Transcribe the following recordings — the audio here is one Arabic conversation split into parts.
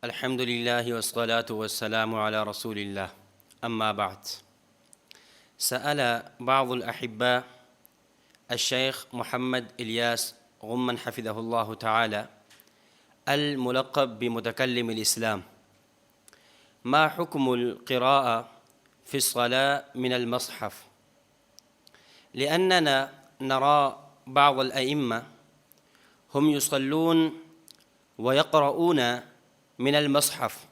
الحمد لله والصلاة والسلام على رسول الله. أما بعد، سأل بعض الأحباء الشيخ محمد إلياس غمن حفظه الله تعالى الملقب بمتكلم الإسلام: ما حكم القراءة في الصلاة من المصحف؟ لأننا نرى بعض الأئمة هم يصلون ويقرؤون من المصحف،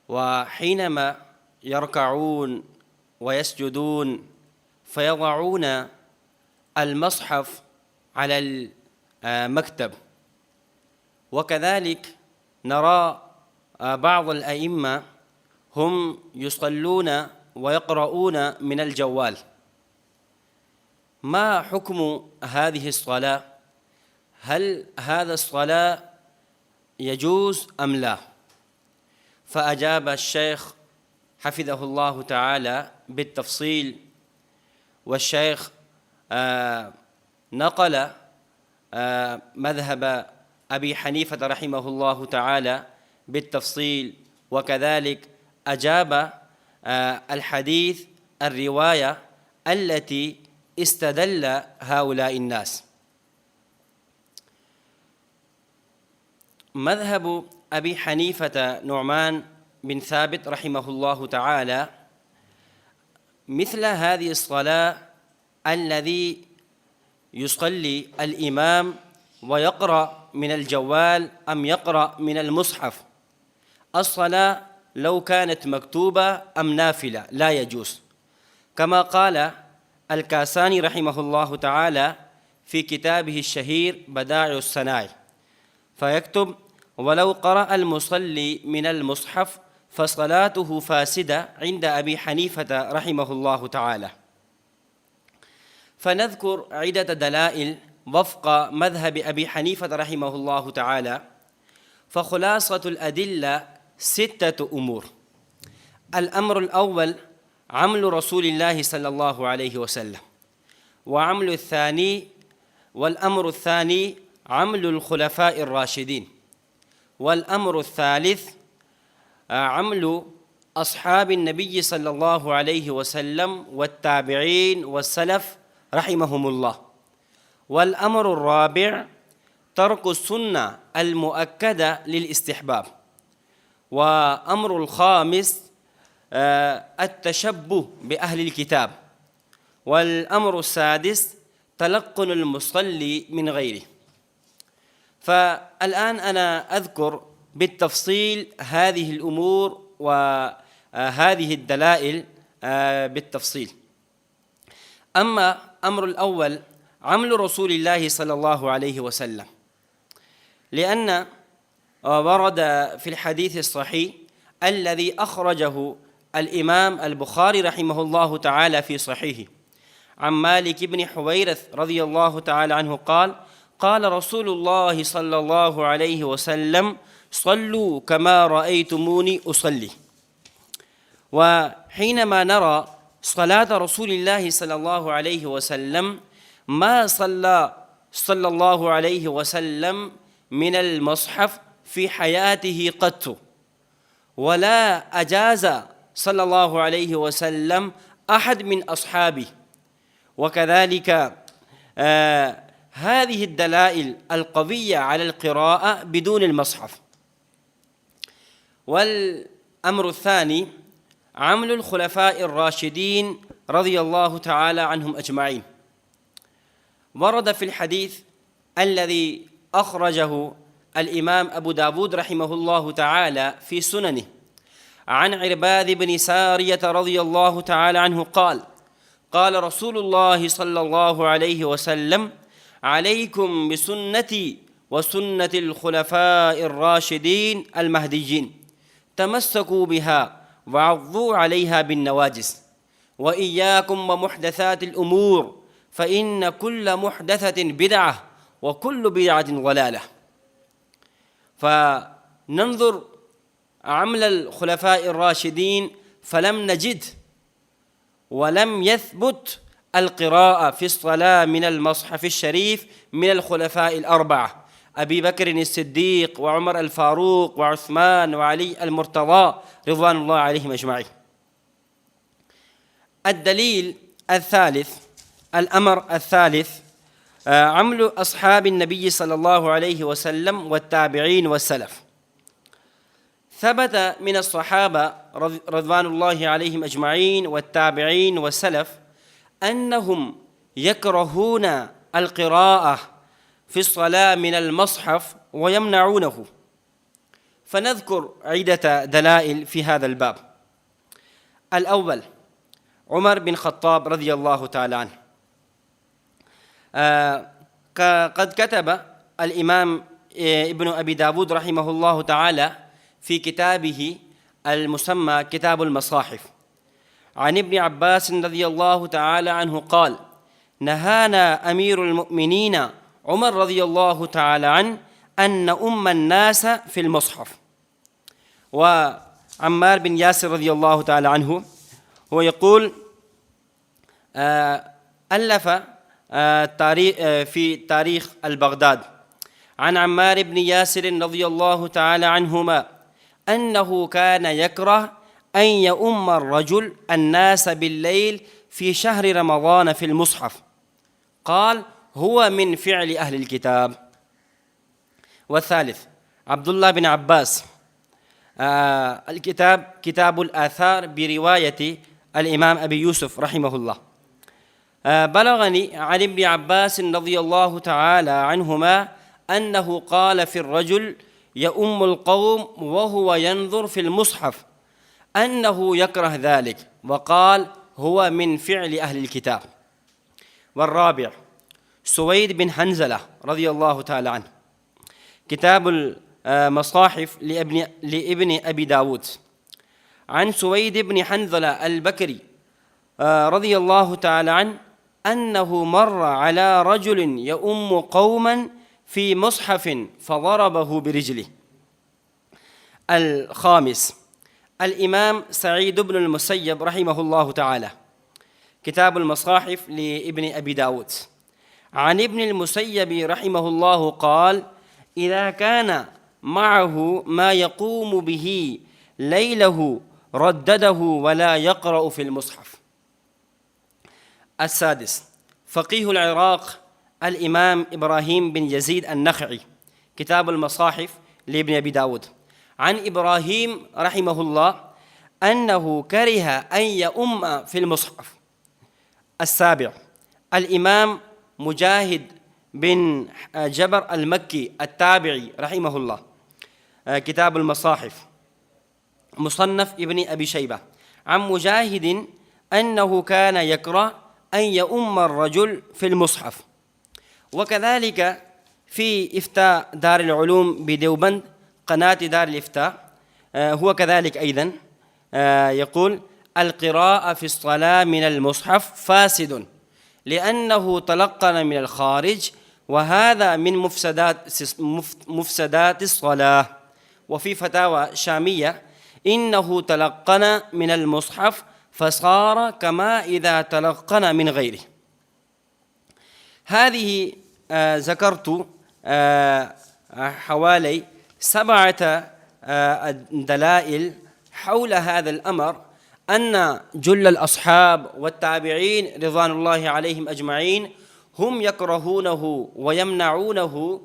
وحينما يركعون ويسجدون فيضعون المصحف على المكتب. وكذلك نرى بعض الأئمة هم يصلون ويقرؤون من الجوال. ما حكم هذه الصلاة؟ هل هذا الصلاة يجوز أم لا؟ فأجاب الشيخ حفظه الله تعالى بالتفصيل، والشيخ نقل مذهب أبي حنيفة رحمه الله تعالى بالتفصيل، وكذلك أجاب الحديث الرواية التي استدل هؤلاء الناس. مذهب أبي حنيفة نعمان بن ثابت رحمه الله تعالى: مثل هذه الصلاة الذي يصلي الإمام ويقرأ من الجوال أم يقرأ من المصحف، الصلاة لو كانت مكتوبة أم نافلة لا يجوز، كما قال الكاساني رحمه الله تعالى في كتابه الشهير بدائع الصنائع، فيكتب: ولو قرأ المصلي من المصحف فصلاته فاسدة عند أبي حنيفة رحمه الله تعالى. فنذكر عدة دلائل وفق مذهب أبي حنيفة رحمه الله تعالى. فخلاصة الأدلة 6 أمور. الأمر الأول عمل رسول الله صلى الله عليه وسلم، والأمر الثاني عمل الخلفاء الراشدين، والأمر الثالث عمل أصحاب النبي صلى الله عليه وسلم والتابعين والسلف رحمهم الله، والأمر الرابع ترك السنة المؤكدة للاستحباب، وأمر الخامس التشبه بأهل الكتاب، والأمر السادس تلقن المصلي من غيره. فالآن أنا أذكر بالتفصيل هذه الأمور وهذه الدلائل بالتفصيل. أما أمر الأول عمل رسول الله صلى الله عليه وسلم، لأن ورد في الحديث الصحيح الذي أخرجه الإمام البخاري رحمه الله تعالى في صحيحه عن مالك بن حويرث رضي الله تعالى عنه قال: قال رسول الله صلى الله عليه وسلم: صلوا كما رأيتموني أصلي. وحينما نرى صلاة رسول الله صلى الله عليه وسلم، ما صلى الله عليه وسلم من المصحف في حياته قط، ولا أجاز صلى الله عليه وسلم أحد من أصحابه. وكذلك هذه الدلائل القوية على القراءة بدون المصحف. والأمر الثاني عمل الخلفاء الراشدين رضي الله تعالى عنهم أجمعين. ورد في الحديث الذي أخرجه الإمام أبو داود رحمه الله تعالى في سننه عن عرباذ بن سارية رضي الله تعالى عنه قال: قال رسول الله صلى الله عليه وسلم: عليكم بسنتي وسنة الخلفاء الراشدين المهديين، تمسكوا بها وعضوا عليها بالنواجس، وإياكم ومحدثات الأمور، فإن كل محدثة بدعة وكل بدعة ضلالة. فننظر عمل الخلفاء الراشدين فلم نجد ولم يثبت القراءة في الصلاة من المصحف الشريف من الخلفاء الأربعة، أبي بكر الصديق وعمر الفاروق وعثمان وعلي المرتضى رضوان الله عليهم أجمعين. الدليل الثالث، الأمر الثالث، عمل أصحاب النبي صلى الله عليه وسلم والتابعين والسلف. ثبت من الصحابة رضوان الله عليهم أجمعين والتابعين والسلف أنهم يكرهون القراءة في الصلاة من المصحف ويمنعونه، فنذكر عدة دلائل في هذا الباب. الأول، عمر بن الخطاب رضي الله تعالى عنه، قد كتب الإمام ابن أبي داود رحمه الله تعالى في كتابه المسمى كتاب المصاحف عن ابن عباس رضي الله تعالى عنه قال: نهانا أمير المؤمنين عمر رضي الله تعالى عنه أن نؤم الناس في المصحف. وعمار بن ياسر رضي الله تعالى عنه هو يقول ألف في تاريخ البغداد عن عمار بن ياسر رضي الله تعالى عنهما أنه كان يكره أن يؤم الرجل الناس بالليل في شهر رمضان في المصحف، قال: هو من فعل أهل الكتاب. والثالث، عبد الله بن عباس، الكتاب كتاب الآثار برواية الإمام أبي يوسف رحمه الله. بلغني عن ابن عباس رضي الله تعالى عنهما أنه قال في الرجل يؤم القوم وهو ينظر في المصحف أنه يكره ذلك، وقال: هو من فعل أهل الكتاب. والرابع، سويد بن حنظلة رضي الله تعالى عنه، كتاب المصاحف لابن أبي داود، عن سويد بن حنظلة البكري رضي الله تعالى عنه أنه مر على رجل يؤم قوما في مصحف فضربه برجله. الخامس، الإمام سعيد بن المسيب رحمه الله تعالى، كتاب المصاحف لابن أبي داود، عن ابن المسيب رحمه الله قال: إذا كان معه ما يقوم به ليله ردده ولا يقرأ في المصحف. السادس، فقيه العراق الإمام إبراهيم بن يزيد النخعي، كتاب المصاحف لابن أبي داود، عن إبراهيم رحمه الله أنه كره أن يؤم في المصحف. السابع، الإمام مجاهد بن جبر المكي التابعي رحمه الله، كتاب المصاحف، مصنف ابن أبي شيبة، عن مجاهد أنه كان يكره أن يؤم الرجل في المصحف. وكذلك في إفتاء دار العلوم بديوبند، قناة دار الإفتاء، هو كذلك أيضا يقول: القراءة في الصلاة من المصحف فاسد لأنه تلقن من الخارج، وهذا من مفسدات الصلاة. وفي فتاوى شامية: إنه تلقن من المصحف فصار كما إذا تلقن من غيره. هذه ذكرت حوالي 7 دلائل حول هذا الأمر، أن جل الأصحاب والتابعين رضوان الله عليهم أجمعين هم يكرهونه ويمنعونه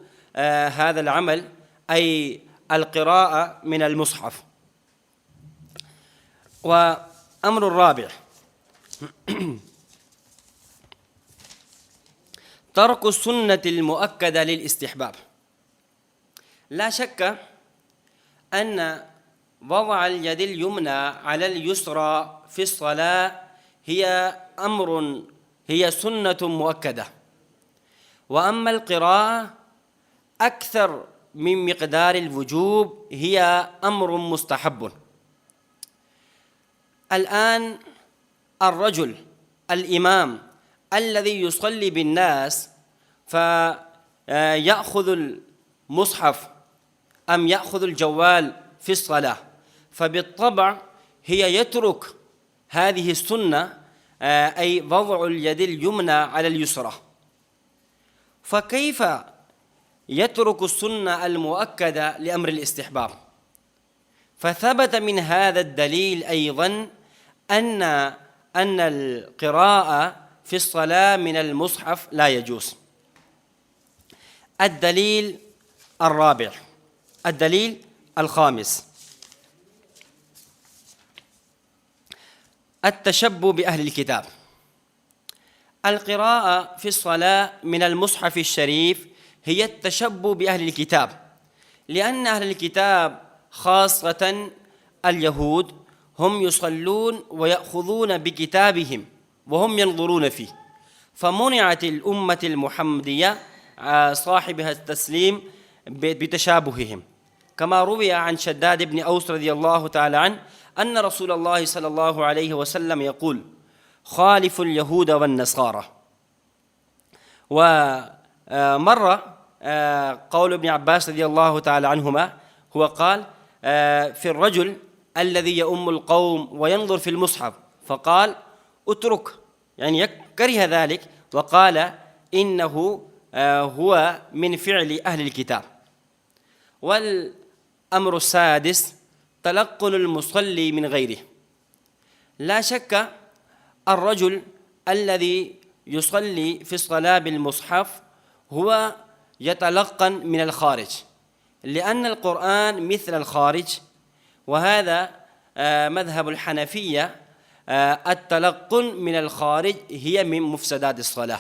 هذا العمل، أي القراءة من المصحف. وأمر الرابع، ترك السنة المؤكدة للاستحباب. لا شك أن وضع اليد اليمنى على اليسرى في الصلاة هي سنة مؤكدة، وأما القراءة أكثر من مقدار الوجوب هي أمر مستحب. الآن الرجل الإمام الذي يصلي بالناس فيأخذ المصحف أم يأخذ الجوال في الصلاة، فبالطبع هي يترك هذه السنة، أي وضع اليد اليمنى على اليسرى. فكيف يترك السنة المؤكدة لأمر الاستحباب. فثبت من هذا الدليل أيضا أن القراءة في الصلاة من المصحف لا يجوز. الدليل الرابع، الدليل الخامس، التشبه بأهل الكتاب. القراءة في الصلاة من المصحف الشريف هي التشبه بأهل الكتاب، لأن أهل الكتاب خاصة اليهود هم يصلون ويأخذون بكتابهم وهم ينظرون فيه، فمنعت الأمة المحمدية صاحبها التسليم بتشابههم، كما روي عن شداد بن أوس رضي الله تعالى عنه أن رسول الله صلى الله عليه وسلم يقول: خالف اليهود والنصارى. ومر قول ابن عباس رضي الله تعالى عنهما، هو قال في الرجل الذي يؤم القوم وينظر في المصحف، فقال: اترك، يعني كره ذلك، وقال إنه هو من فعل أهل الكتاب. والأمر السادس، تلقن المصلي من غيره. لا شك الرجل الذي يصلي في الصلاة بالمصحف هو يتلقن من الخارج، لأن القرآن مثل الخارج، وهذا مذهب الحنفية. التلقن من الخارج هي من مفسدات الصلاة.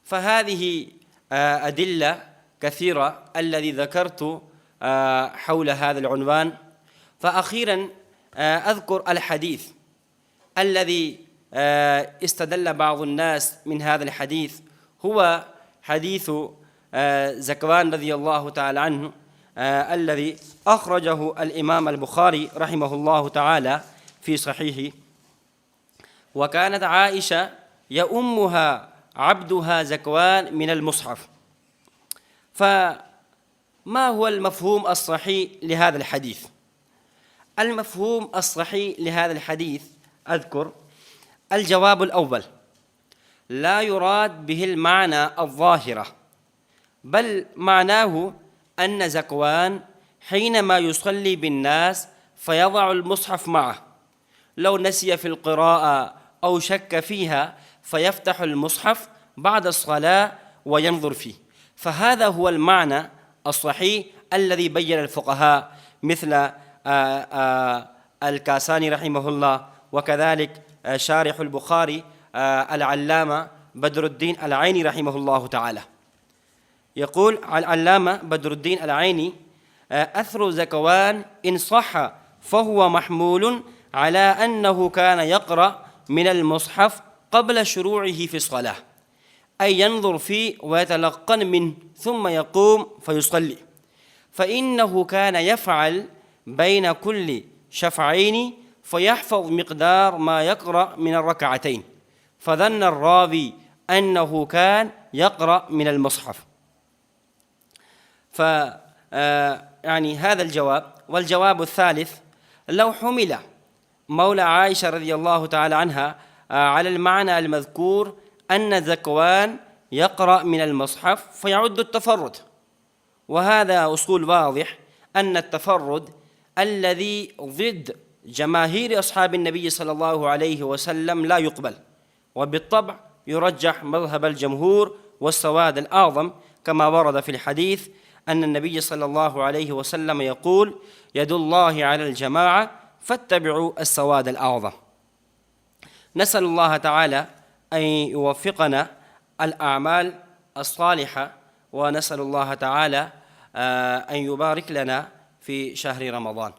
فهذه أدلة كثيرة الذي ذكرت حول هذا العنوان. فأخيرا أذكر الحديث الذي استدل بعض الناس من هذا الحديث، هو حديث زكوان رضي الله تعالى عنه الذي أخرجه الإمام البخاري رحمه الله تعالى في صحيحه. وكانت عائشة يؤمها عبدها زكوان من المصحف. فما هو المفهوم الصحيح لهذا الحديث؟ المفهوم الصحيح لهذا الحديث أذكر. الجواب الأول: لا يراد به المعنى الظاهرة، بل معناه أن زكوان حينما يصلي بالناس فيضع المصحف معه، لو نسي في القراءة أو شك فيها فيفتح المصحف بعد الصلاة وينظر فيه. فهذا هو المعنى الصحيح الذي بين الفقهاء مثل الكاساني رحمه الله، وكذلك شارح البخاري العلامة بدر الدين العيني رحمه الله تعالى. يقول العلامة بدر الدين العيني: أثر زكوان إن صح فهو محمول على أنه كان يقرأ من المصحف قبل شروعه في الصلاة، أي ينظر فيه ويتلقن منه ثم يقوم فيصلي، فإنه كان يفعل بين كل شفعين فيحفظ مقدار ما يقرأ من الركعتين، فظن الراوي أنه كان يقرأ من المصحف. يعني هذا الجواب. والجواب الثالث: لو حمل مولى عائشة رضي الله تعالى عنها على المعنى المذكور أن زكوان يقرأ من المصحف فيعد التفرد، وهذا أصول واضح أن التفرد الذي ضد جماهير أصحاب النبي صلى الله عليه وسلم لا يقبل، وبالطبع يرجح مذهب الجمهور والسواد الأعظم، كما ورد في الحديث أن النبي صلى الله عليه وسلم يقول: يد الله على الجماعة فاتبعوا السواد الأعظم. نسأل الله تعالى أن يوفقنا الأعمال الصالحة، ونسأل الله تعالى أن يبارك لنا في شهر رمضان.